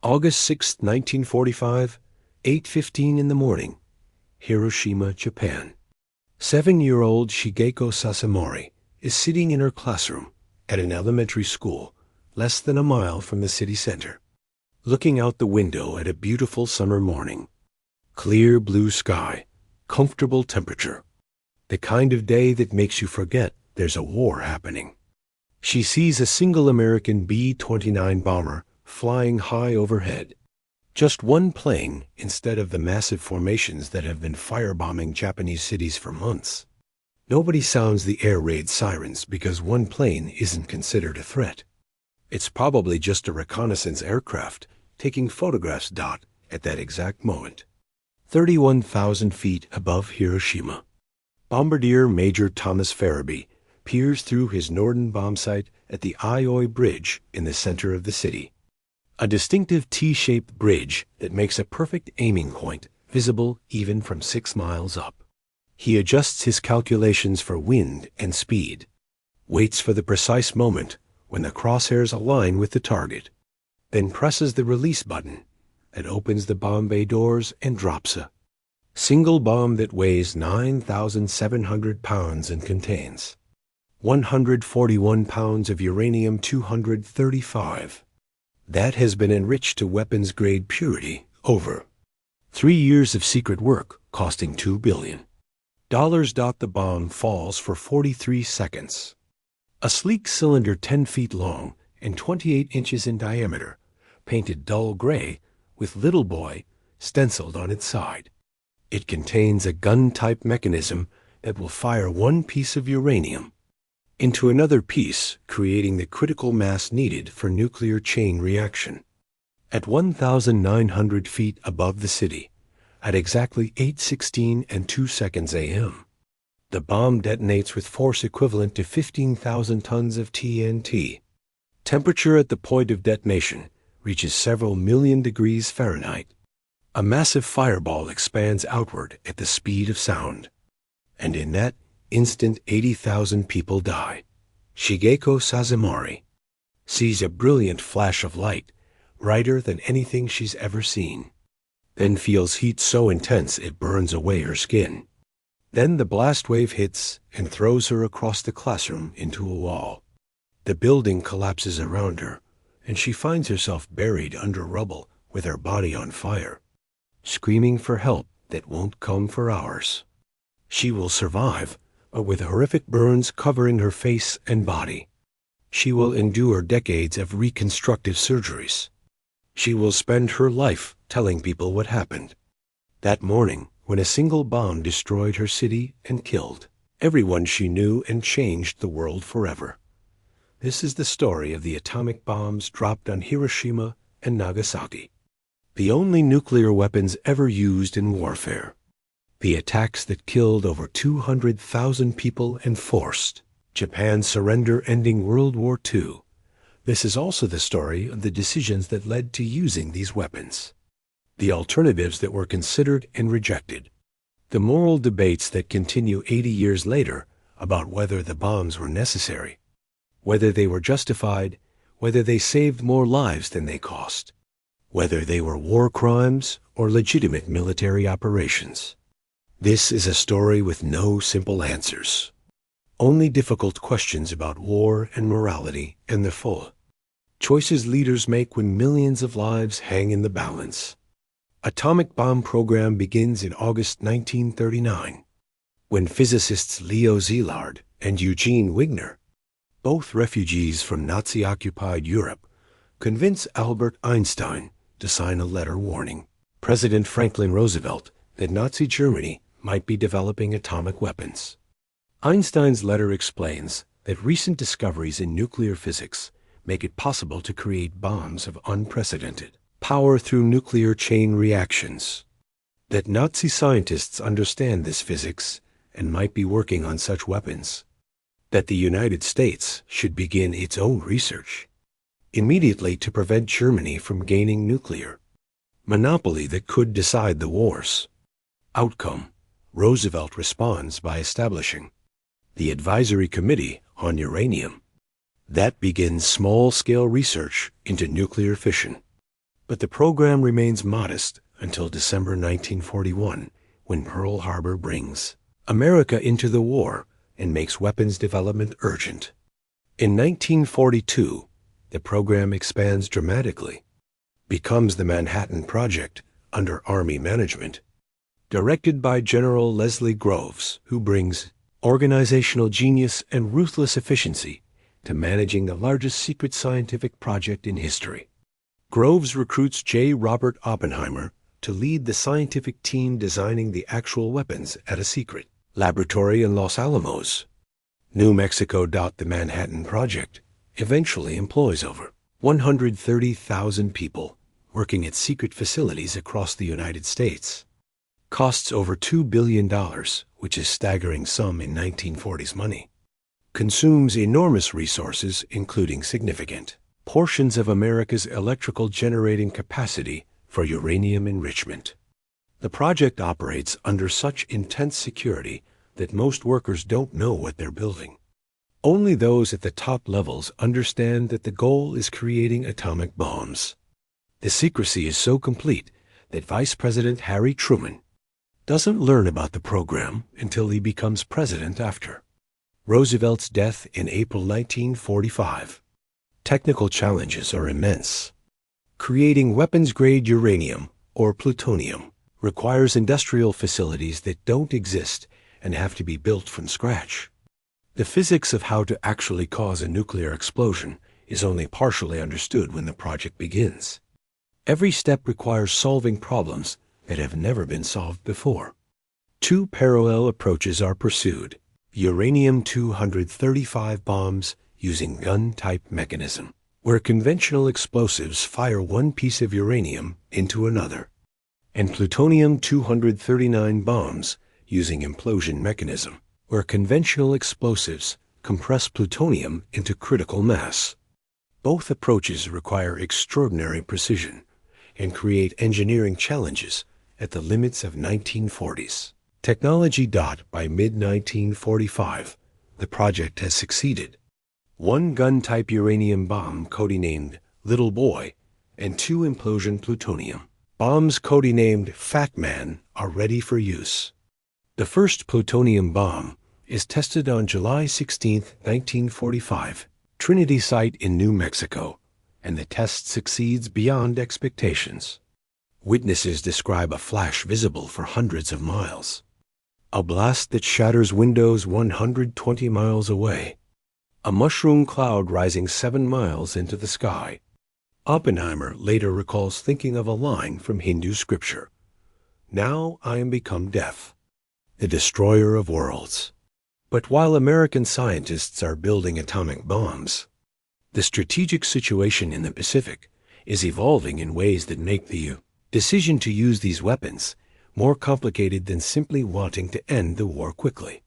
August 6, 1945, 8:15 in the morning, Hiroshima, Japan. 7-year-old Shigeko Sasamori is sitting in her classroom at an elementary school less than a mile from the city center, looking out the window at a beautiful summer morning. Clear blue sky, comfortable temperature, the kind of day that makes you forget there's a war happening. She sees a single American B-29 bomber flying high overhead. Just one plane instead of the massive formations that have been firebombing Japanese cities for months. Nobody sounds the air raid sirens because one plane isn't considered a threat. It's probably just a reconnaissance aircraft taking photographs at that exact moment. 31,000 feet above Hiroshima, Bombardier Major Thomas Ferebee peers through his Norden bomb sight at the Ioi Bridge in the center of the city. A distinctive T-shaped bridge that makes a perfect aiming point, visible even from 6 miles up. He adjusts his calculations for wind and speed, waits for the precise moment when the crosshairs align with the target, then presses the release button that opens the bomb bay doors and drops a single bomb that weighs 9,700 pounds and contains 141 pounds of uranium-235. That has been enriched to weapons-grade purity over 3 years of secret work costing $2 billion. The bomb falls for 43 seconds. A sleek cylinder 10 feet long and 28 inches in diameter, painted dull gray with "Little Boy" stenciled on its side. It contains a gun-type mechanism that will fire one piece of uranium into another piece, creating the critical mass needed for nuclear chain reaction. At 1,900 feet above the city, at exactly 8:16 and 2 seconds a.m., the bomb detonates with force equivalent to 15,000 tons of TNT. Temperature at the point of detonation reaches several million degrees Fahrenheit. A massive fireball expands outward at the speed of sound, and in that instant 80,000 people die. Shigeko Sasamori sees a brilliant flash of light, brighter than anything she's ever seen, then feels heat so intense it burns away her skin. Then the blast wave hits and throws her across the classroom into a wall. The building collapses around her, and she finds herself buried under rubble with her body on fire, screaming for help that won't come for hours. She will survive, but with horrific burns covering her face and body. She will endure decades of reconstructive surgeries. She will spend her life telling people what happened. That morning, when a single bomb destroyed her city and killed everyone she knew and changed the world forever. This is the story of the atomic bombs dropped on Hiroshima and Nagasaki, the only nuclear weapons ever used in warfare. The attacks that killed over 200,000 people and forced Japan's surrender, ending World War II. This is also the story of the decisions that led to using these weapons, the alternatives that were considered and rejected, the moral debates that continue 80 years later about whether the bombs were necessary, whether they were justified, whether they saved more lives than they cost, whether they were war crimes or legitimate military operations. This is a story with no simple answers, only difficult questions about war and morality and the full choices leaders make when millions of lives hang in the balance. Atomic bomb program begins in August 1939, when physicists Leo Szilard and Eugene Wigner, both refugees from Nazi-occupied Europe, convince Albert Einstein to sign a letter warning President Franklin Roosevelt that Nazi Germany might be developing atomic weapons. Einstein's letter explains that recent discoveries in nuclear physics make it possible to create bombs of unprecedented power through nuclear chain reactions, that Nazi scientists understand this physics and might be working on such weapons, that the United States should begin its own research immediately to prevent Germany from gaining nuclear monopoly that could decide the war's outcome. Roosevelt responds by establishing the Advisory Committee on Uranium. That begins small-scale research into nuclear fission. But the program remains modest until December 1941, when Pearl Harbor brings America into the war and makes weapons development urgent. In 1942, the program expands dramatically, becomes the Manhattan Project under Army management, directed by General Leslie Groves, who brings organizational genius and ruthless efficiency to managing the largest secret scientific project in history. Groves recruits J. Robert Oppenheimer to lead the scientific team designing the actual weapons at a secret laboratory in Los Alamos, New Mexico. The Manhattan Project eventually employs over 130,000 people working at secret facilities across the United States. Costs over $2 billion, which is a staggering sum in 1940s money. Consumes enormous resources, including significant portions of America's electrical generating capacity for uranium enrichment. The project operates under such intense security that most workers don't know what they're building. Only those at the top levels understand that the goal is creating atomic bombs. The secrecy is so complete that Vice President Harry Truman doesn't learn about the program until he becomes president after Roosevelt's death in April 1945. Technical challenges are immense. Creating weapons-grade uranium, or plutonium, requires industrial facilities that don't exist and have to be built from scratch. The physics of how to actually cause a nuclear explosion is only partially understood when the project begins. Every step requires solving problems that have never been solved before. Two parallel approaches are pursued: uranium-235 bombs using gun-type mechanism, where conventional explosives fire one piece of uranium into another, and plutonium-239 bombs using implosion mechanism, where conventional explosives compress plutonium into critical mass. Both approaches require extraordinary precision and create engineering challenges at the limits of 1940s technology. By mid-1945, the project has succeeded. One gun-type uranium bomb codenamed Little Boy and two implosion plutonium bombs codenamed Fat Man are ready for use. The first plutonium bomb is tested on July 16, 1945, Trinity site in New Mexico, and the test succeeds beyond expectations. Witnesses describe a flash visible for hundreds of miles, a blast that shatters windows 120 miles away, a mushroom cloud rising 7 miles into the sky. Oppenheimer later recalls thinking of a line from Hindu scripture, "Now I am become death, the destroyer of worlds." But while American scientists are building atomic bombs, the strategic situation in the Pacific is evolving in ways that make the decision to use these weapons more complicated than simply wanting to end the war quickly.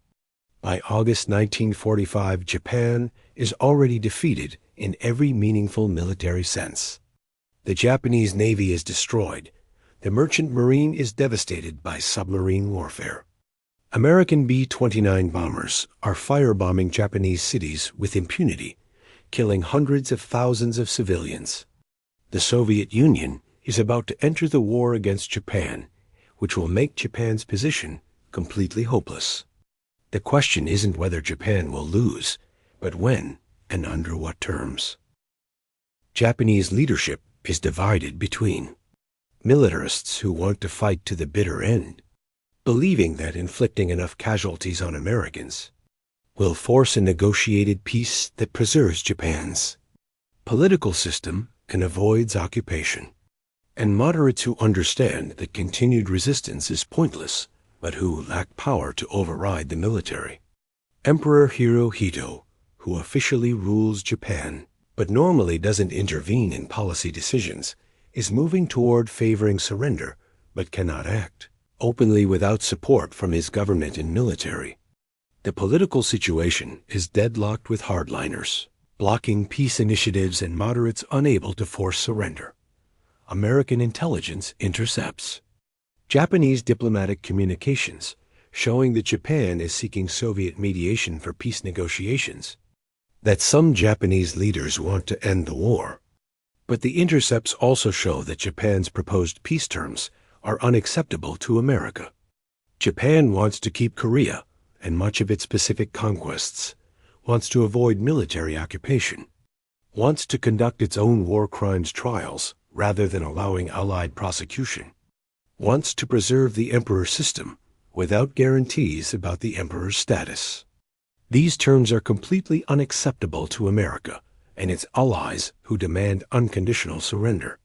By August 1945, Japan is already defeated in every meaningful military sense. The Japanese Navy is destroyed. The merchant marine is devastated by submarine warfare. American B-29 bombers are firebombing Japanese cities with impunity, killing hundreds of thousands of civilians. The Soviet Union is about to enter the war against Japan, which will make Japan's position completely hopeless. The question isn't whether Japan will lose, but when and under what terms. Japanese leadership is divided between militarists who want to fight to the bitter end, believing that inflicting enough casualties on Americans will force a negotiated peace that preserves Japan's political system and avoids occupation, and moderates who understand that continued resistance is pointless, but who lack power to override the military. Emperor Hirohito, who officially rules Japan, but normally doesn't intervene in policy decisions, is moving toward favoring surrender, but cannot act openly without support from his government and military. The political situation is deadlocked with hardliners, blocking peace initiatives and moderates unable to force surrender. American intelligence intercepts Japanese diplomatic communications showing that Japan is seeking Soviet mediation for peace negotiations, that some Japanese leaders want to end the war, But the intercepts also show that Japan's proposed peace terms are unacceptable to America. Japan wants to keep Korea and much of its Pacific conquests, wants to avoid military occupation, wants to conduct its own war crimes trials rather than allowing Allied prosecution, wants to preserve the emperor system without guarantees about the emperor's status. These terms are completely unacceptable to America and its allies who demand unconditional surrender,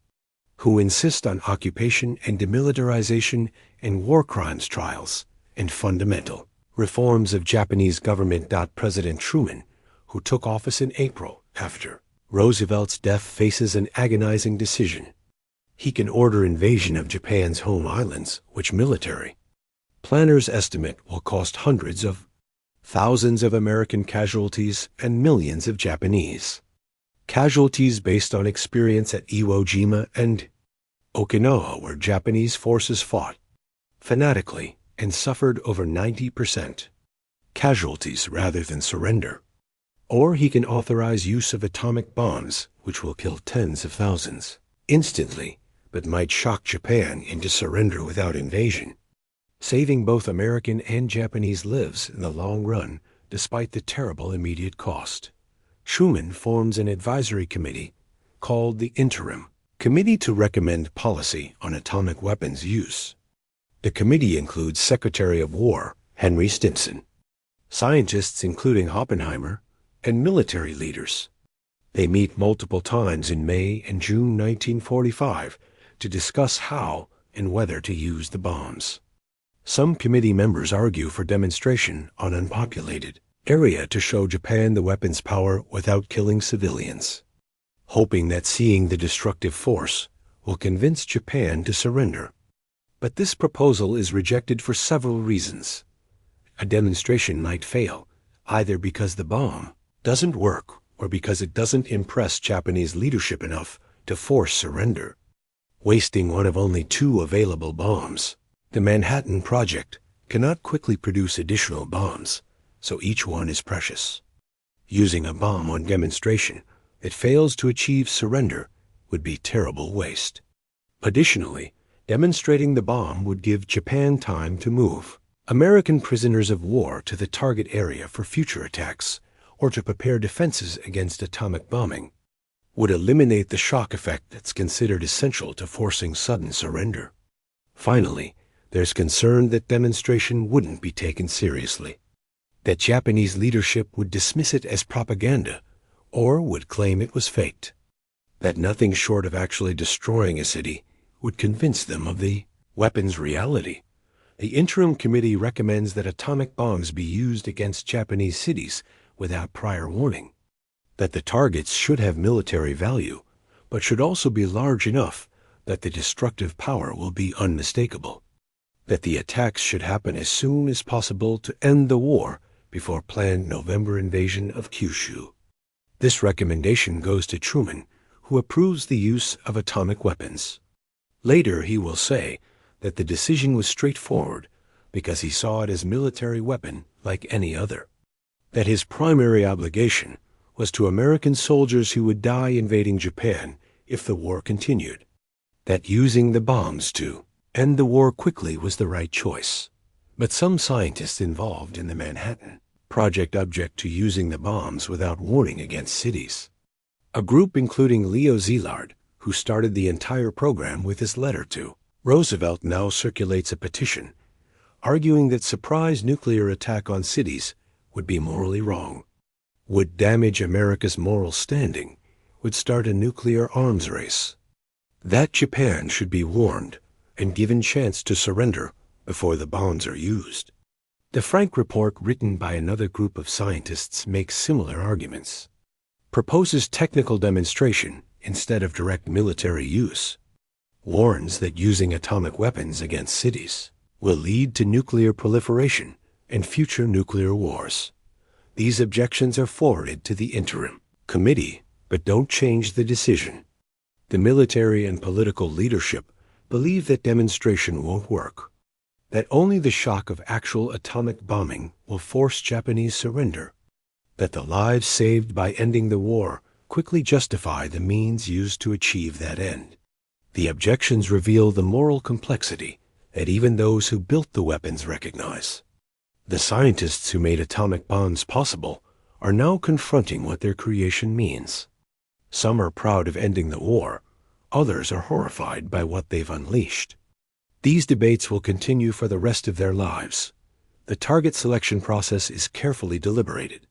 who insist on occupation and demilitarization and war crimes trials, and fundamental reforms of Japanese government. President Truman, who took office in April after Roosevelt's death, faces an agonizing decision. He can order invasion of Japan's home islands, which military planners estimate will cost hundreds of thousands of American casualties and millions of Japanese casualties based on experience at Iwo Jima and Okinawa, where Japanese forces fought fanatically and suffered over 90% casualties rather than surrender. Or he can authorize use of atomic bombs, which will kill tens of thousands instantly, but might shock Japan into surrender without invasion, saving both American and Japanese lives in the long run despite the terrible immediate cost. Truman forms an advisory committee called the Interim Committee to recommend policy on atomic weapons use. The committee includes Secretary of War Henry Stimson, scientists including Oppenheimer, and military leaders. They meet multiple times in May and June 1945 to discuss how and whether to use the bombs. Some committee members argue for demonstration on unpopulated area to show Japan the weapons' power without killing civilians, hoping that seeing the destructive force will convince Japan to surrender. But this proposal is rejected for several reasons. A demonstration might fail, either because the bomb doesn't work or because it doesn't impress Japanese leadership enough to force surrender. Wasting one of only 2 available bombs, the Manhattan Project cannot quickly produce additional bombs, so each one is precious. Using a bomb on demonstration that fails to achieve surrender would be terrible waste. Additionally, demonstrating the bomb would give Japan time to move American prisoners of war to the target area for future attacks or to prepare defenses against atomic bombing, would eliminate the shock effect that's considered essential to forcing sudden surrender. Finally, there's concern that demonstration wouldn't be taken seriously, that Japanese leadership would dismiss it as propaganda or would claim it was faked, that nothing short of actually destroying a city would convince them of the weapon's reality. The Interim Committee recommends that atomic bombs be used against Japanese cities without prior warning, that the targets should have military value, but should also be large enough that the destructive power will be unmistakable, that the attacks should happen as soon as possible to end the war before planned November invasion of Kyushu. This recommendation goes to Truman, who approves the use of atomic weapons. Later he will say that the decision was straightforward because he saw it as a military weapon like any other, that his primary obligation was to American soldiers who would die invading Japan if the war continued, that using the bombs to end the war quickly was the right choice. But some scientists involved in the Manhattan Project object to using the bombs without warning against cities. A group including Leo Szilard, who started the entire program with his letter to Roosevelt, now circulates a petition arguing that surprise nuclear attack on cities would be morally wrong, would damage America's moral standing, would start a nuclear arms race, that Japan should be warned and given chance to surrender before the bombs are used. The Frank report, written by another group of scientists, makes similar arguments, proposes technical demonstration instead of direct military use, warns that using atomic weapons against cities will lead to nuclear proliferation and future nuclear wars. These objections are forwarded to the Interim Committee, but don't change the decision. The military and political leadership believe that demonstration won't work, that only the shock of actual atomic bombing will force Japanese surrender, that the lives saved by ending the war quickly justify the means used to achieve that end. The objections reveal the moral complexity that even those who built the weapons recognize. The scientists who made atomic bombs possible are now confronting what their creation means. Some are proud of ending the war, others are horrified by what they've unleashed. These debates will continue for the rest of their lives. The target selection process is carefully deliberated.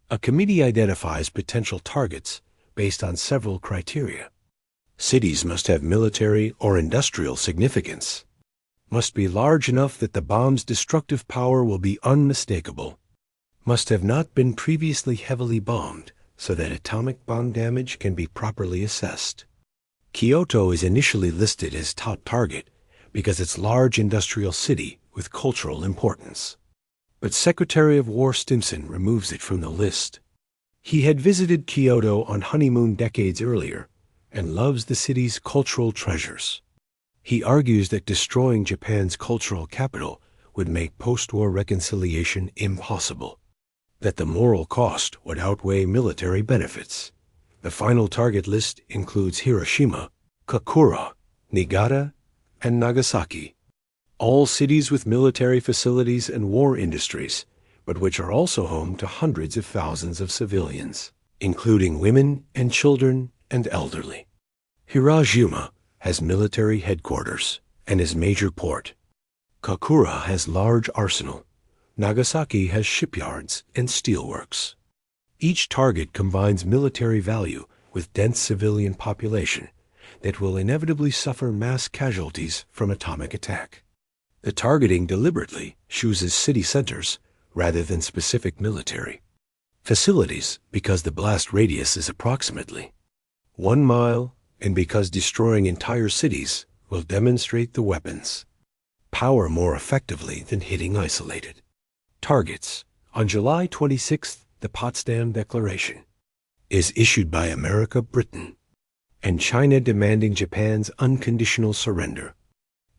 A committee identifies potential targets based on several criteria. Cities must have military or industrial significance, must be large enough that the bomb's destructive power will be unmistakable, must have not been previously heavily bombed so that atomic bomb damage can be properly assessed. Kyoto is initially listed as top target because it's a large industrial city with cultural importance. But Secretary of War Stimson removes it from the list. He had visited Kyoto on honeymoon decades earlier and loves the city's cultural treasures. He argues that destroying Japan's cultural capital would make post-war reconciliation impossible, that the moral cost would outweigh military benefits. The final target list includes Hiroshima, Kokura, Niigata, and Nagasaki, all cities with military facilities and war industries, but which are also home to hundreds of thousands of civilians, including women and children and elderly. Hiroshima has military headquarters and is major port. Kokura has large arsenal. Nagasaki has shipyards and steelworks. Each target combines military value with dense civilian population that will inevitably suffer mass casualties from atomic attack. The targeting deliberately chooses city centers rather than specific military facilities because the blast radius is approximately 1 mile and because destroying entire cities will demonstrate the weapons' power more effectively than hitting isolated targets. On July 26th, the Potsdam Declaration is issued by America, Britain, and China demanding Japan's unconditional surrender,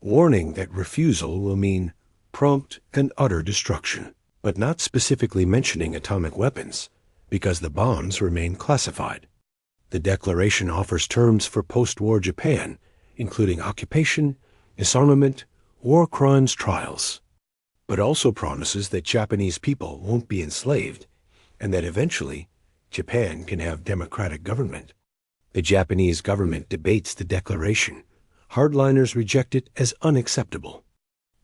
warning that refusal will mean prompt and utter destruction, but not specifically mentioning atomic weapons because the bombs remain classified. The declaration offers terms for post-war Japan, including occupation, disarmament, war crimes trials, but also promises that Japanese people won't be enslaved and that eventually Japan can have democratic government. The Japanese government debates the declaration. Hardliners reject it as unacceptable.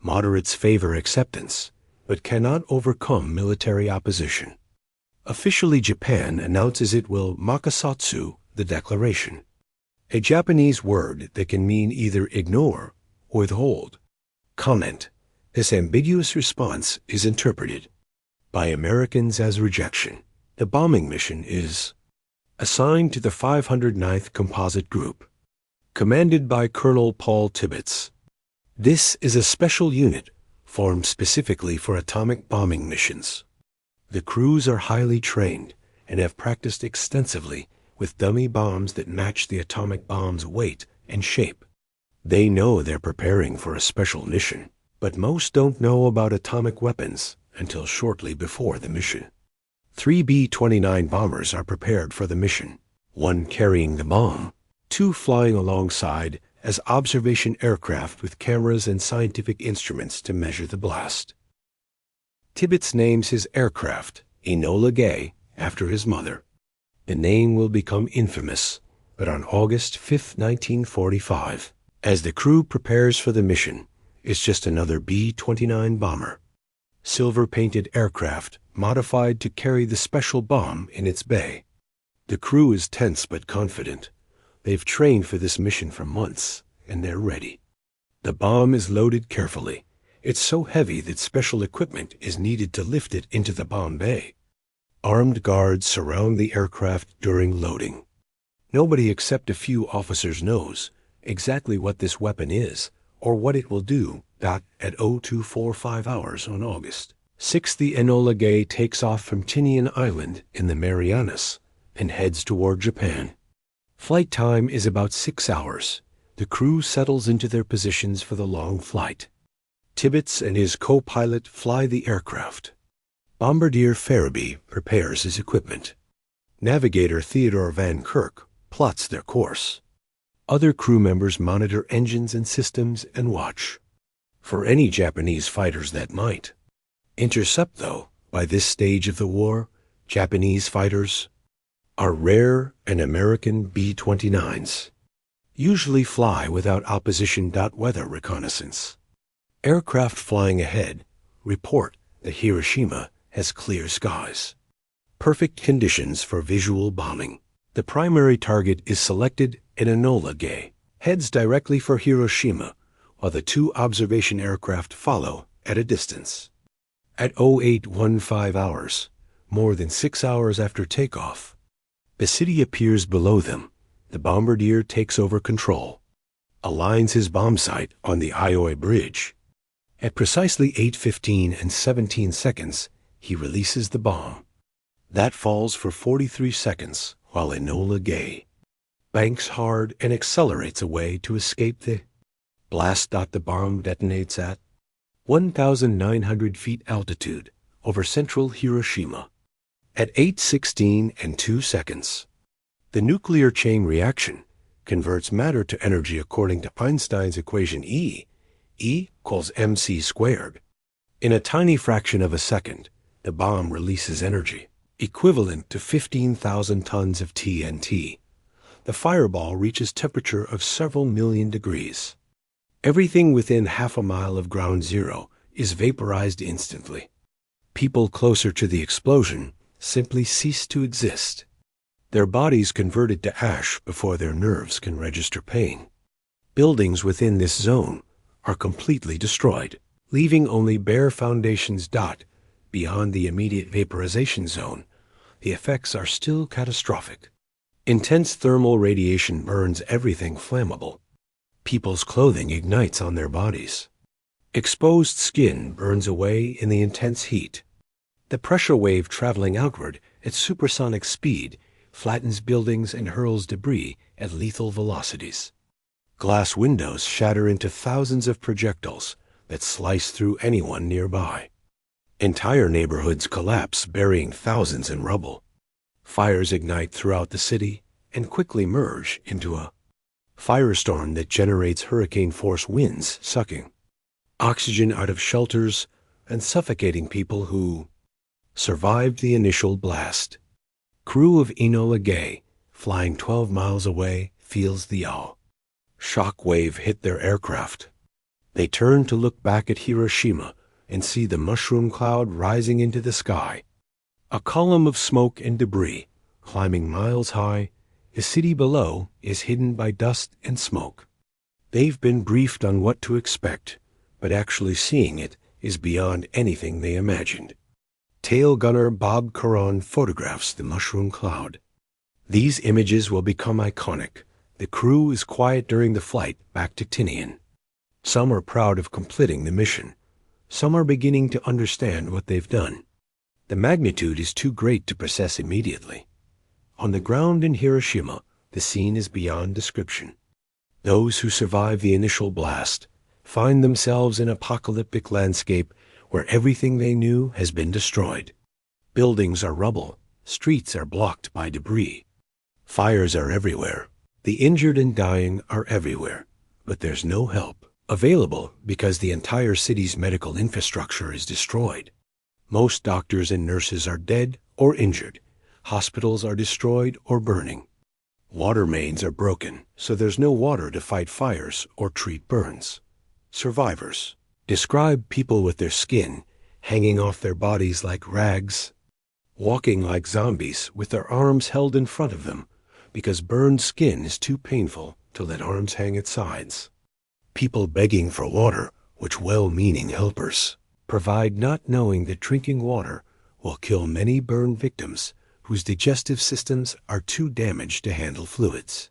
Moderates favor acceptance, but cannot overcome military opposition. Officially, Japan announces it will makasatsu the declaration, a Japanese word that can mean either ignore or withhold. Comment: this ambiguous response is interpreted by Americans as rejection. The bombing mission is assigned to the 509th Composite Group, commanded by Colonel Paul Tibbets. This is a special unit formed specifically for atomic bombing missions. The crews are highly trained and have practiced extensively with dummy bombs that match the atomic bomb's weight and shape. They know they're preparing for a special mission, but most don't know about atomic weapons until shortly before the mission. 3 B-29 bombers are prepared for the mission, 1 carrying the bomb, 2 flying alongside as observation aircraft with cameras and scientific instruments to measure the blast. Tibbets names his aircraft Enola after his mother. The name will become infamous, but on August 5, 1945, as the crew prepares for the mission, it's just another B-29 bomber. Silver-painted aircraft modified to carry the special bomb in its bay. The crew is tense but confident. They've trained for this mission for months, and they're ready. The bomb is loaded carefully. It's so heavy that special equipment is needed to lift it into the bomb bay. Armed guards surround the aircraft during loading. Nobody except a few officers knows exactly what this weapon is or what it will do. At 0245 hours on August 6th, the Enola takes off from Tinian Island in the Marianas and heads toward Japan. Flight time is about 6 hours. The crew settles into their positions for the long flight. Tibbets and his co-pilot fly the aircraft. Bombardier Ferebee prepares his equipment. Navigator Theodore Van Kirk plots their course. Other crew members monitor engines and systems and watch for any Japanese fighters that might intercept, though. By this stage of the war, Japanese fighters are rare, and American B-29s usually fly without opposition. Weather reconnaissance. Aircraft flying ahead report that Hiroshima has clear skies. Perfect conditions for visual bombing. The primary target is selected, and Enola heads directly for Hiroshima, while the two observation aircraft follow at a distance. At 0815 hours, more than 6 hours after takeoff, the city appears below them. The bombardier takes over control, aligns his bomb sight on the Ioi Bridge. At precisely 8:15 and 17 seconds, he releases the bomb. That falls for 43 seconds, while Enola banks hard and accelerates away to escape the blast. The bomb detonates at 1,900 feet altitude over central Hiroshima. At 8:16 and 2 seconds, the nuclear chain reaction converts matter to energy according to Einstein's equation E equals mc squared. In a tiny fraction of a second, the bomb releases energy equivalent to 15,000 tons of TNT. The fireball reaches temperature of several million degrees. Everything within half a mile of ground zero is vaporized instantly. People closer to the explosion simply cease to exist. Their bodies converted to ash before their nerves can register pain. Buildings within this zone are completely destroyed, leaving only bare foundations. Beyond the immediate vaporization zone, the effects are still catastrophic. Intense thermal radiation burns everything flammable. People's clothing ignites on their bodies. Exposed skin burns away in the intense heat. The pressure wave traveling outward at supersonic speed flattens buildings and hurls debris at lethal velocities. Glass windows shatter into thousands of projectiles that slice through anyone nearby. Entire neighborhoods collapse, burying thousands in rubble. Fires ignite throughout the city and quickly merge into a firestorm that generates hurricane-force winds, sucking oxygen out of shelters and suffocating people who survived the initial blast. Crew of Enola, flying 12 miles away, feels the shock wave hit their aircraft. They turn to look back at Hiroshima and see the mushroom cloud rising into the sky. A column of smoke and debris, climbing miles high. The city below is hidden by dust and smoke. They've been briefed on what to expect, but actually seeing it is beyond anything they imagined. Tail gunner Bob Caron photographs the mushroom cloud. These images will become iconic. The crew is quiet during the flight back to Tinian. Some are proud of completing the mission. Some are beginning to understand what they've done. The magnitude is too great to process immediately. On the ground in Hiroshima, the scene is beyond description. Those who survive the initial blast find themselves in an apocalyptic landscape where everything they knew has been destroyed. Buildings are rubble, streets are blocked by debris. Fires are everywhere. The injured and dying are everywhere, but there's no help available because the entire city's medical infrastructure is destroyed. Most doctors and nurses are dead or injured. Hospitals are destroyed or burning. Water mains are broken, so there's no water to fight fires or treat burns. Survivors describe people with their skin hanging off their bodies like rags, walking like zombies with their arms held in front of them because burned skin is too painful to let arms hang at sides. People begging for water, which well-meaning helpers provide, not knowing that drinking water will kill many burn victims whose digestive systems are too damaged to handle fluids.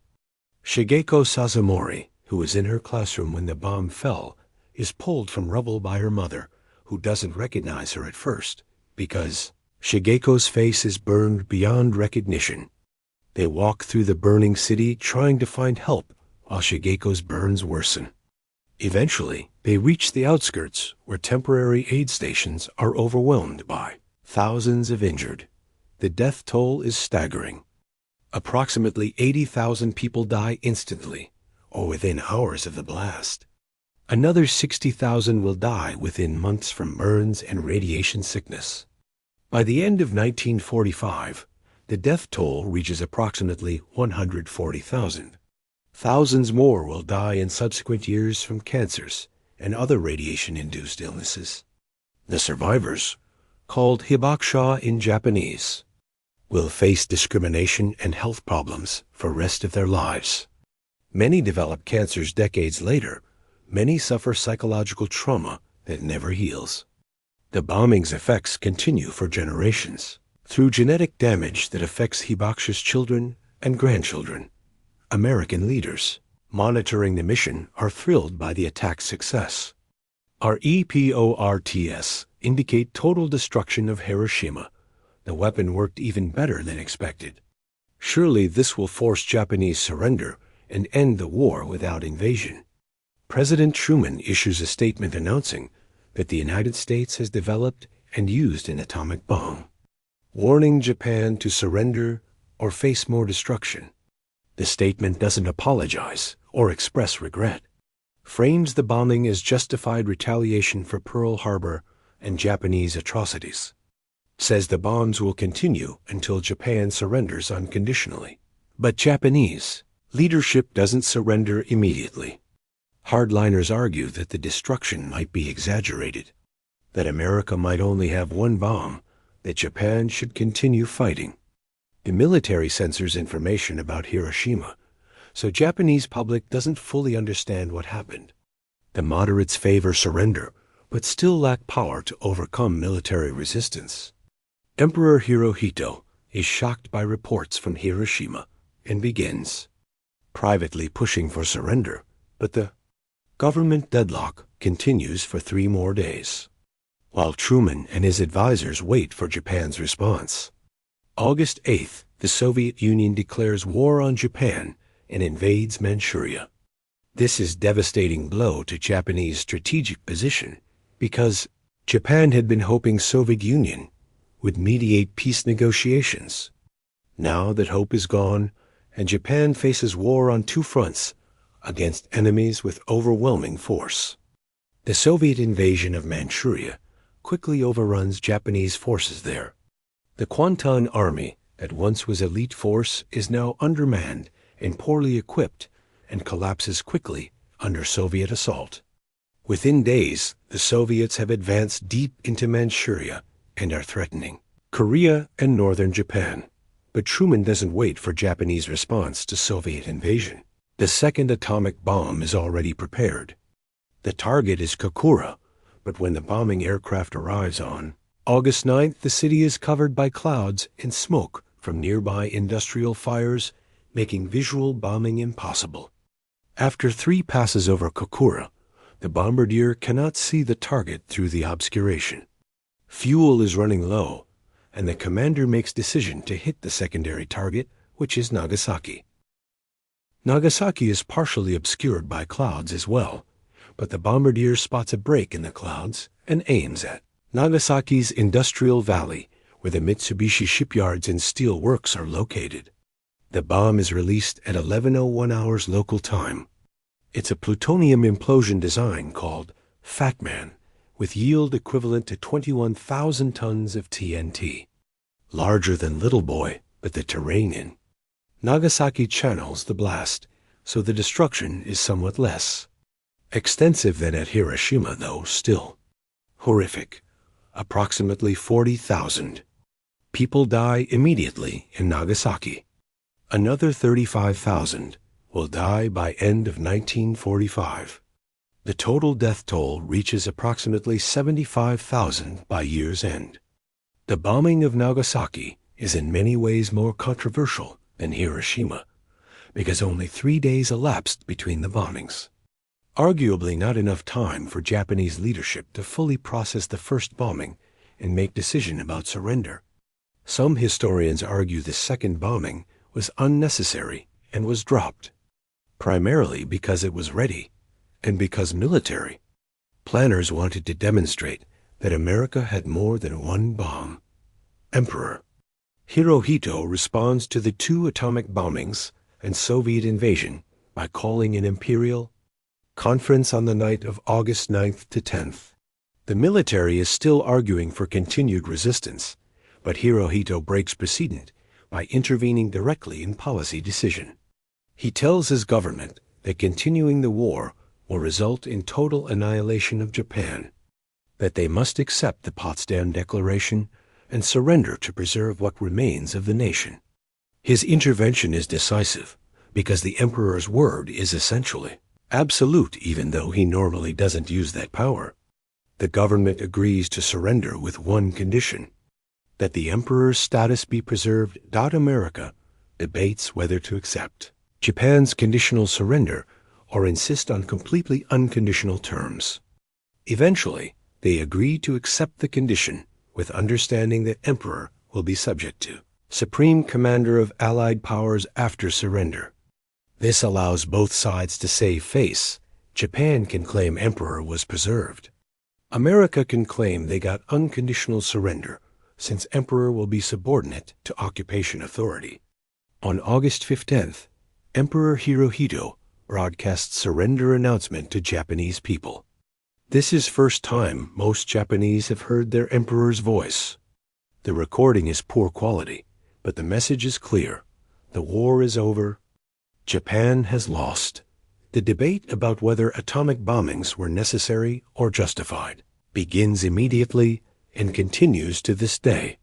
Shigeko Sasamori, who was in her classroom when the bomb fell, is pulled from rubble by her mother, who doesn't recognize her at first, because Shigeko's face is burned beyond recognition. They walk through the burning city trying to find help while Shigeko's burns worsen. Eventually, they reach the outskirts where temporary aid stations are overwhelmed by thousands of injured. The death toll is staggering. Approximately 80,000 people die instantly, or within hours of the blast. Another 60,000 will die within months from burns and radiation sickness. By the end of 1945, the death toll reaches approximately 140,000. Thousands more will die in subsequent years from cancers and other radiation-induced illnesses. The survivors, called hibakusha in Japanese, will face discrimination and health problems for the rest of their lives. Many develop cancers decades later. Many suffer psychological trauma that never heals. The bombing's effects continue for generations through genetic damage that affects hibakusha's children and grandchildren. American leaders monitoring the mission are thrilled by the attack's success. Our reports indicate total destruction of Hiroshima. The weapon worked even better than expected. Surely this will force Japanese surrender and end the war without invasion. President Truman issues a statement announcing that the United States has developed and used an atomic bomb, warning Japan to surrender or face more destruction. The statement doesn't apologize or express regret, frames the bombing as justified retaliation for Pearl Harbor and Japanese atrocities, says the bombs will continue until Japan surrenders unconditionally. But Japanese leadership doesn't surrender immediately. Hardliners argue that the destruction might be exaggerated, that America might only have one bomb, that Japan should continue fighting. The military censors information about Hiroshima, so Japanese public doesn't fully understand what happened. The moderates favor surrender, but still lack power to overcome military resistance. Emperor Hirohito is shocked by reports from Hiroshima and begins privately pushing for surrender, but the government deadlock continues for 3 more days, while Truman and his advisors wait for Japan's response. August 8th, the Soviet Union declares war on Japan and invades Manchuria. This is a devastating blow to Japanese strategic position because Japan had been hoping Soviet Union would mediate peace negotiations. Now that hope is gone and Japan faces war on 2 fronts against enemies with overwhelming force. The Soviet invasion of Manchuria quickly overruns Japanese forces there. The Kwantan Army, that once was elite force, is now undermanned and poorly equipped and collapses quickly under Soviet assault. Within days, the Soviets have advanced deep into Manchuria and are threatening Korea and northern Japan. But Truman doesn't wait for Japanese response to Soviet invasion. The second atomic bomb is already prepared. The target is Kokura, but when the bombing aircraft arrives on August 9th, the city is covered by clouds and smoke from nearby industrial fires, making visual bombing impossible. After 3 passes over Kokura, the bombardier cannot see the target through the obscuration. Fuel is running low, and the commander makes decision to hit the secondary target, which is Nagasaki. Nagasaki is partially obscured by clouds as well, but the bombardier spots a break in the clouds and aims at Nagasaki's industrial valley, where the Mitsubishi shipyards and steel works are located. The bomb is released at 11:01 hours local time. It's a plutonium implosion design called Fat-Man, with yield equivalent to 21,000 tons of TNT. Larger than Little Boy, but the terrain in Nagasaki channels the blast, so the destruction is somewhat less extensive than at Hiroshima, though still horrific. Approximately 40,000 people die immediately in Nagasaki. Another 35,000 will die by end of 1945. The total death toll reaches approximately 75,000 by year's end. The bombing of Nagasaki is in many ways more controversial than Hiroshima, because only 3 days elapsed between the bombings. Arguably not enough time for Japanese leadership to fully process the first bombing and make decision about surrender. Some historians argue the second bombing was unnecessary and was dropped, primarily because it was ready and because military planners wanted to demonstrate that America had more than one bomb. Emperor Hirohito responds to the two atomic bombings and Soviet invasion by calling an imperial conference on the night of August 9th to 10th. The military is still arguing for continued resistance, but Hirohito breaks precedent by intervening directly in policy decision. He tells his government that continuing the war will result in total annihilation of Japan, that they must accept the Potsdam Declaration and surrender to preserve what remains of the nation. His intervention is decisive because the emperor's word is essentially absolute, even though he normally doesn't use that power. The government agrees to surrender with one condition: that the emperor's status be preserved. America debates whether to accept Japan's conditional surrender or insist on completely unconditional terms. Eventually, they agree to accept the condition with understanding that emperor will be subject to supreme commander of Allied powers after surrender. This allows both sides to save face. Japan can claim emperor was preserved. America can claim they got unconditional surrender, since emperor will be subordinate to occupation authority. On August 15th, Emperor Hirohito broadcasts surrender announcement to Japanese people. This is first time most Japanese have heard their emperor's voice. The recording is poor quality, but the message is clear. The war is over. Japan has lost. The debate about whether atomic bombings were necessary or justified begins immediately and continues to this day.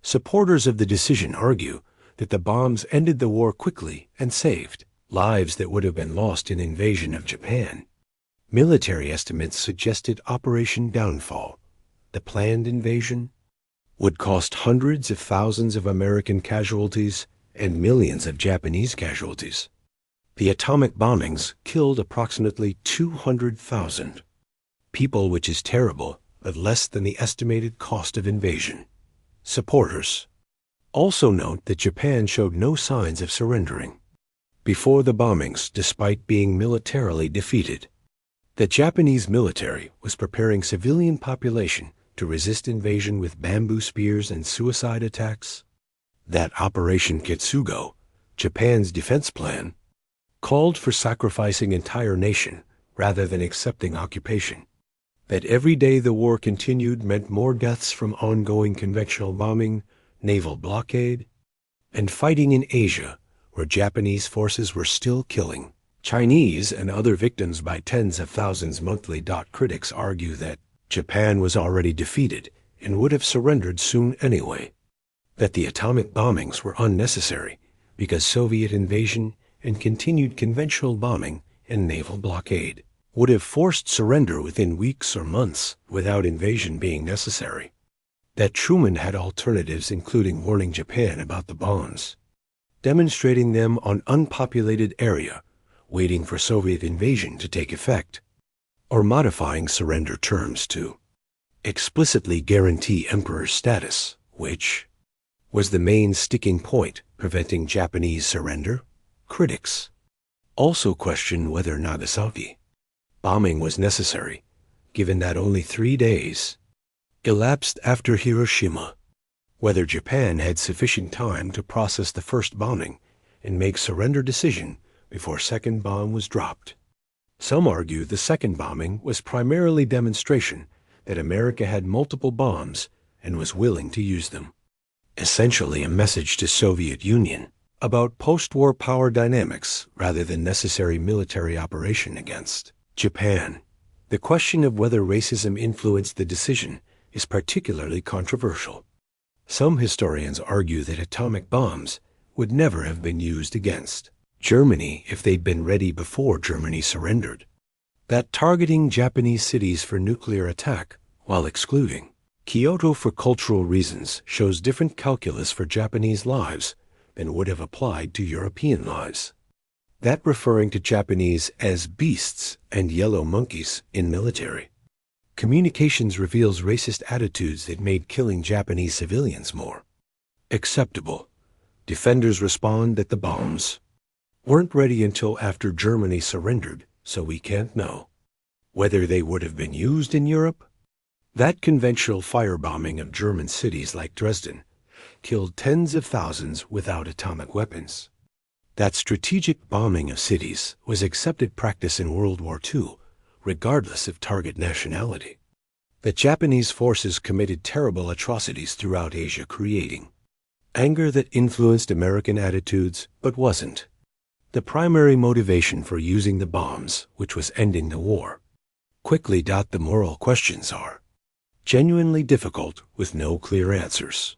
Supporters of the decision argue that the bombs ended the war quickly and saved lives that would have been lost in invasion of Japan. Military estimates suggested Operation Downfall, the planned invasion, would cost hundreds of thousands of American casualties and millions of Japanese casualties. The atomic bombings killed approximately 200,000 people, which is terrible, but less than the estimated cost of invasion. Supporters also note that Japan showed no signs of surrendering before the bombings, despite being militarily defeated. The Japanese military was preparing civilian population to resist invasion with bamboo spears and suicide attacks. That Operation Kitsugo, Japan's defense plan, called for sacrificing entire nation rather than accepting occupation. That every day the war continued meant more deaths from ongoing conventional bombing, naval blockade, and fighting in Asia, where Japanese forces were still killing Chinese and other victims by tens of thousands monthly. Critics argue that Japan was already defeated and would have surrendered soon anyway. That the atomic bombings were unnecessary because Soviet invasion and continued conventional bombing and naval blockade would have forced surrender within weeks or months without invasion being necessary. That Truman had alternatives, including warning Japan about the bombs, demonstrating them on unpopulated area, waiting for Soviet invasion to take effect, or modifying surrender terms to explicitly guarantee emperor's status, which was the main sticking point preventing Japanese surrender. Critics also question whether Nagasaki bombing was necessary, given that only 3 days elapsed after Hiroshima, whether Japan had sufficient time to process the first bombing and make surrender decision before second bomb was dropped. Some argue the second bombing was primarily demonstration that America had multiple bombs and was willing to use them. Essentially a message to Soviet Union about post-war power dynamics rather than necessary military operation against Japan. The question of whether racism influenced the decision is particularly controversial. Some historians argue that atomic bombs would never have been used against Germany if they'd been ready before Germany surrendered. That targeting Japanese cities for nuclear attack while excluding Kyoto for cultural reasons shows different calculus for Japanese lives than would have applied to European lives. That referring to Japanese as beasts and yellow monkeys in military communications reveals racist attitudes that made killing Japanese civilians more acceptable. Defenders respond that the bombs weren't ready until after Germany surrendered, so we can't know whether they would have been used in Europe. That conventional firebombing of German cities like Dresden killed tens of thousands without atomic weapons. That strategic bombing of cities was accepted practice in World War II, regardless of target nationality. The Japanese forces committed terrible atrocities throughout Asia, creating anger that influenced American attitudes but wasn't the primary motivation for using the bombs, which was ending the war. Quickly. The moral questions are genuinely difficult with no clear answers.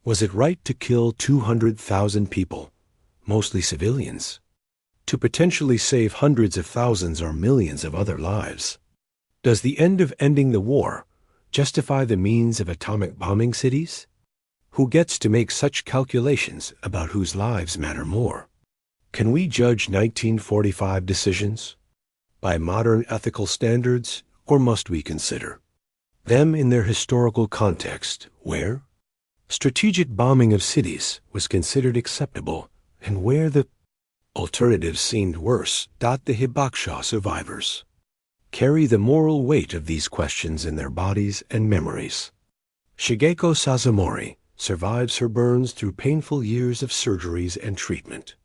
Was it right to kill 200,000 people, mostly civilians, to potentially save hundreds of thousands or millions of other lives? Does the end of ending the war justify the means of atomic bombing cities? Who gets to make such calculations about whose lives matter more? Can we judge 1945 decisions by modern ethical standards, or must we consider them in their historical context, where strategic bombing of cities was considered acceptable and where the alternatives seemed worse? The Hibakusha survivors carry the moral weight of these questions in their bodies and memories. Shigeko Sasamori survives her burns through painful years of surgeries and treatment.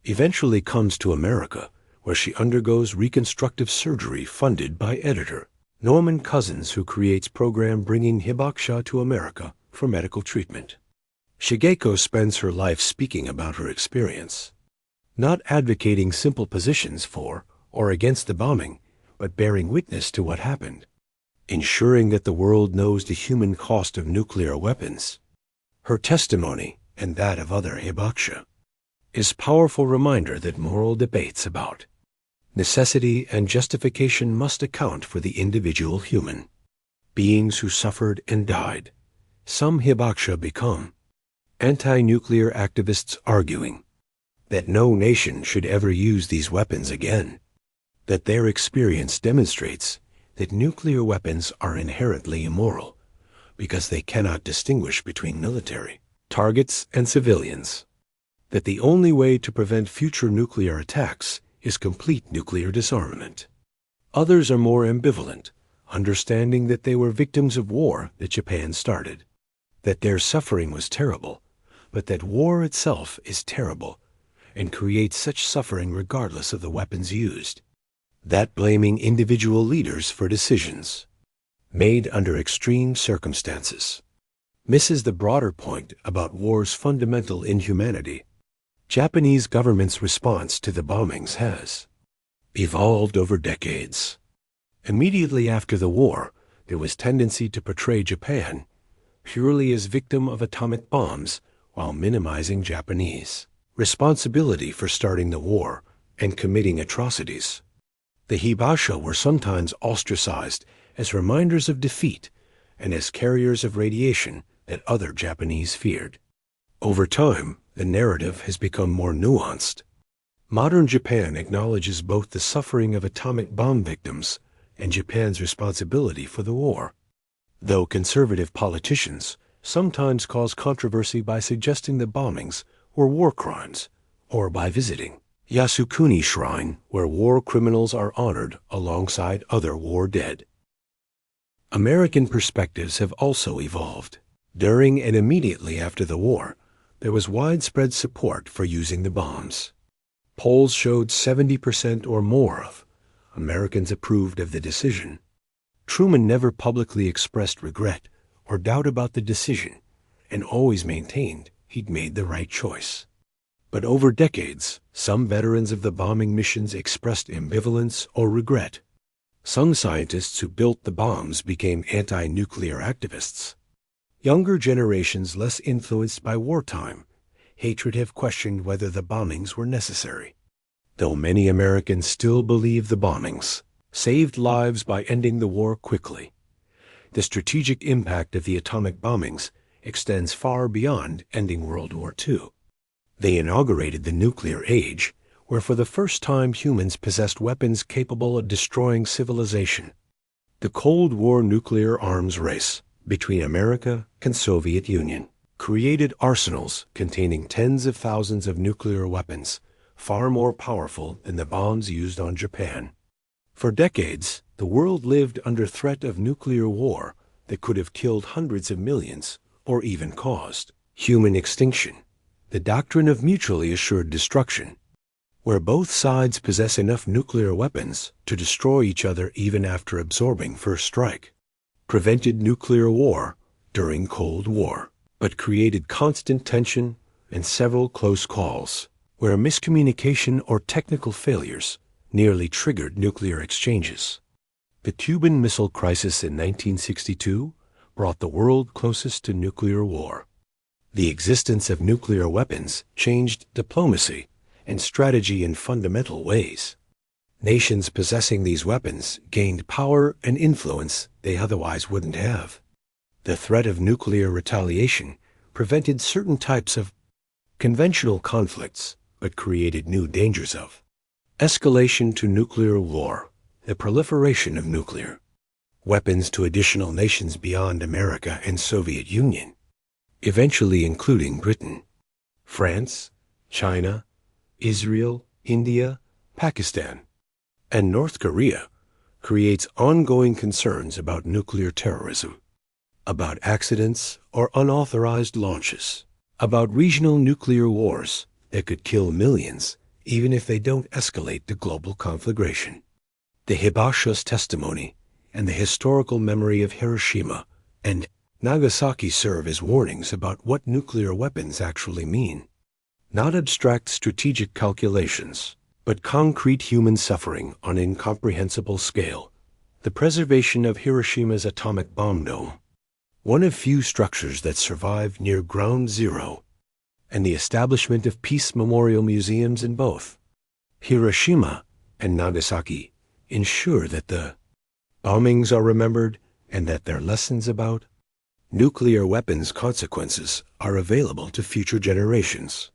Eventually comes to America, where she undergoes reconstructive surgery funded by editor Norman Cousins, who creates program bringing Hibakusha to America for medical treatment. Shigeko spends her life speaking about her experience, not advocating simple positions for or against the bombing, but bearing witness to what happened, ensuring that the world knows the human cost of nuclear weapons. Her testimony, and that of other Hibakusha, is a powerful reminder that moral debates about necessity and justification must account for the individual human beings who suffered and died. Some Hibakusha become anti-nuclear activists, arguing that no nation should ever use these weapons again, that their experience demonstrates that nuclear weapons are inherently immoral because they cannot distinguish between military targets and civilians, that the only way to prevent future nuclear attacks is complete nuclear disarmament. Others are more ambivalent, understanding that they were victims of war that Japan started, that their suffering was terrible, but that war itself is terrible and creates such suffering regardless of the weapons used. That blaming individual leaders for decisions made under extreme circumstances misses the broader point about war's fundamental inhumanity. Japanese government's response to the bombings has evolved over decades. Immediately after the war, there was tendency to portray Japan purely as victim of atomic bombs while minimizing Japanese responsibility for starting the war and committing atrocities. The Hibakusha were sometimes ostracized as reminders of defeat and as carriers of radiation that other Japanese feared. Over time, the narrative has become more nuanced. Modern Japan acknowledges both the suffering of atomic bomb victims and Japan's responsibility for the war, though conservative politicians sometimes cause controversy by suggesting the bombings were war crimes, or by visiting Yasukuni Shrine, where war criminals are honored alongside other war dead. American perspectives have also evolved. During and immediately after the war, there was widespread support for using the bombs. Polls showed 70% or more of Americans approved of the decision. Truman never publicly expressed regret or doubt about the decision and always maintained he'd made the right choice. But over decades, some veterans of the bombing missions expressed ambivalence or regret. Some scientists who built the bombs became anti-nuclear activists. Younger generations less influenced by wartime hatred have questioned whether the bombings were necessary. Though many Americans still believe the bombings saved lives by ending the war quickly, the strategic impact of the atomic bombings extends far beyond ending World War II. They inaugurated the nuclear age, where for the first time humans possessed weapons capable of destroying civilization. The Cold War nuclear arms race between America and Soviet Union created arsenals containing tens of thousands of nuclear weapons, far more powerful than the bombs used on Japan. For decades, the world lived under threat of nuclear war that could have killed hundreds of millions or even caused Human extinction, the doctrine of mutually assured destruction, where both sides possess enough nuclear weapons to destroy each other even after absorbing first strike, prevented nuclear war during Cold War, but created constant tension and several close calls, where miscommunication or technical failures nearly triggered nuclear exchanges. The Cuban Missile Crisis in 1962 brought the world closest to nuclear war. The existence of nuclear weapons changed diplomacy and strategy in fundamental ways. Nations possessing these weapons gained power and influence they otherwise wouldn't have. The threat of nuclear retaliation prevented certain types of conventional conflicts, but created new dangers of escalation to nuclear war, the proliferation of nuclear weapons to additional nations beyond America and Soviet Union, eventually including Britain, France, China, Israel, India, Pakistan, and North Korea, creates ongoing concerns about nuclear terrorism, about accidents or unauthorized launches, about regional nuclear wars that could kill millions even if they don't escalate to global conflagration. The Hibakusha's testimony and the historical memory of Hiroshima and Nagasaki serve as warnings about what nuclear weapons actually mean. Not abstract strategic calculations, but concrete human suffering on an incomprehensible scale. The preservation of Hiroshima's atomic bomb dome, one of few structures that survived near ground zero, and the establishment of peace memorial museums in both Hiroshima and Nagasaki ensure that the bombings are remembered and that their lessons about nuclear weapons consequences are available to future generations.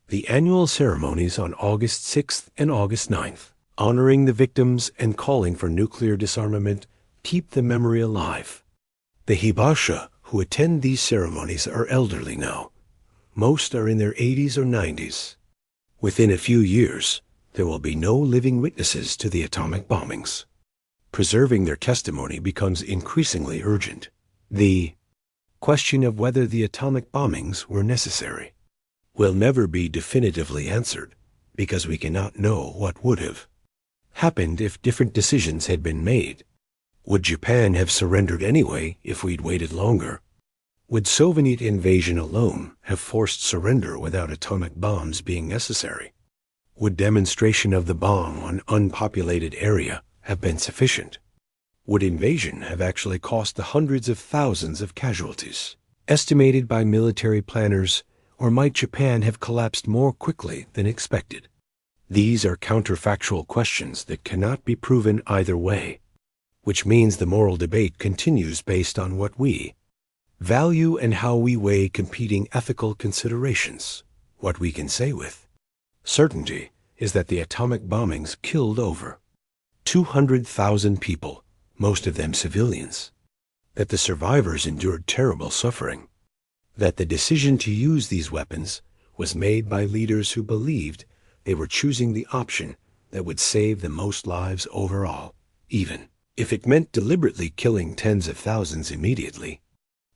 The annual ceremonies on August 6th and August 9th, honoring the victims and calling for nuclear disarmament, keep the memory alive. The Hibakusha who attend these ceremonies are elderly now. Most are in their 80s or 90s. Within a few years, there will be no living witnesses to the atomic bombings. Preserving their testimony becomes increasingly urgent. The question of whether the atomic bombings were necessary will never be definitively answered, because we cannot know what would have happened if different decisions had been made. Would Japan have surrendered anyway if we'd waited longer? Would Soviet invasion alone have forced surrender without atomic bombs being necessary? Would demonstration of the bomb on unpopulated area have been sufficient? Would invasion have actually cost the hundreds of thousands of casualties estimated by military planners, or might Japan have collapsed more quickly than expected? These are counterfactual questions that cannot be proven either way, which means the moral debate continues based on what we value and how we weigh competing ethical considerations. What we can say with certainty is that the atomic bombings killed over 200,000 people, most of them civilians, that the survivors endured terrible suffering, that the decision to use these weapons was made by leaders who believed they were choosing the option that would save the most lives overall, even if it meant deliberately killing tens of thousands immediately,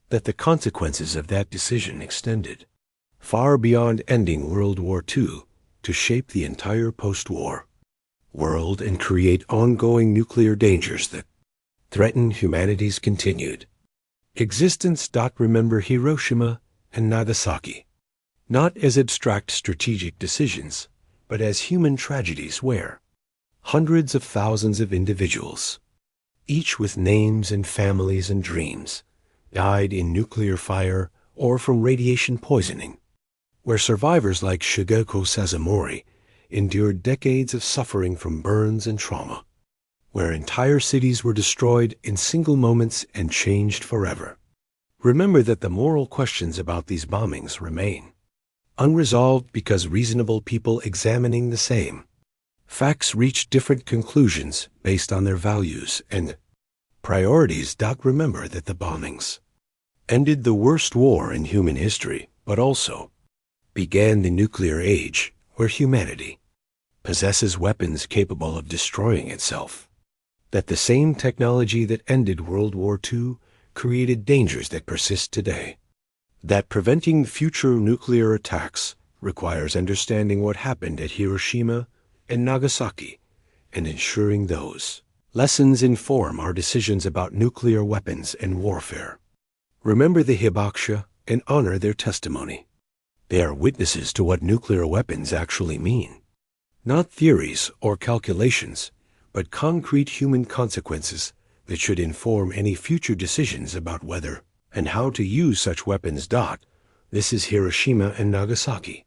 that the consequences of that decision extended far beyond ending World War II to shape the entire post-war world and create ongoing nuclear dangers that threaten humanity's continued existence. Remember Hiroshima and Nagasaki, not as abstract strategic decisions, but as human tragedies where hundreds of thousands of individuals, each with names and families and dreams, died in nuclear fire or from radiation poisoning, where survivors like Shigeko Sasamori endured decades of suffering from burns and trauma, where entire cities were destroyed in single moments and changed forever. Remember that the moral questions about these bombings remain unresolved because reasonable people examining the same facts reach different conclusions based on their values and priorities. Remember that the bombings ended the worst war in human history, but also began the nuclear age where humanity possesses weapons capable of destroying itself. That the same technology that ended World War II created dangers that persist today. That preventing future nuclear attacks requires understanding what happened at Hiroshima and Nagasaki and ensuring those lessons inform our decisions about nuclear weapons and warfare. Remember the hibakusha and honor their testimony. They are witnesses to what nuclear weapons actually mean. Not theories or calculations, but concrete human consequences that should inform any future decisions about whether and how to use such weapons. This is Hiroshima and Nagasaki.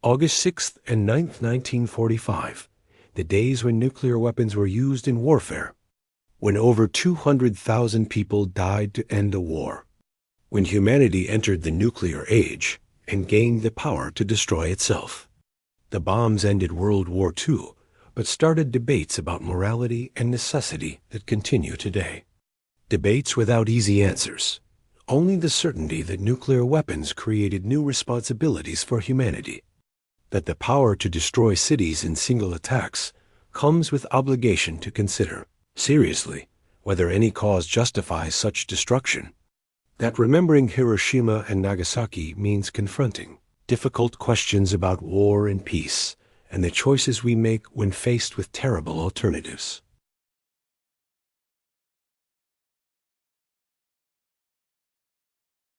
August 6th and 9th, 1945, the days when nuclear weapons were used in warfare, when over 200,000 people died to end a war, when humanity entered the nuclear age and gained the power to destroy itself. The bombs ended World War II, but started debates about morality and necessity that continue today. Debates without easy answers, only the certainty that nuclear weapons created new responsibilities for humanity, that the power to destroy cities in single attacks comes with obligation to consider seriously whether any cause justifies such destruction, that remembering Hiroshima and Nagasaki means confronting difficult questions about war and peace and the choices we make when faced with terrible alternatives.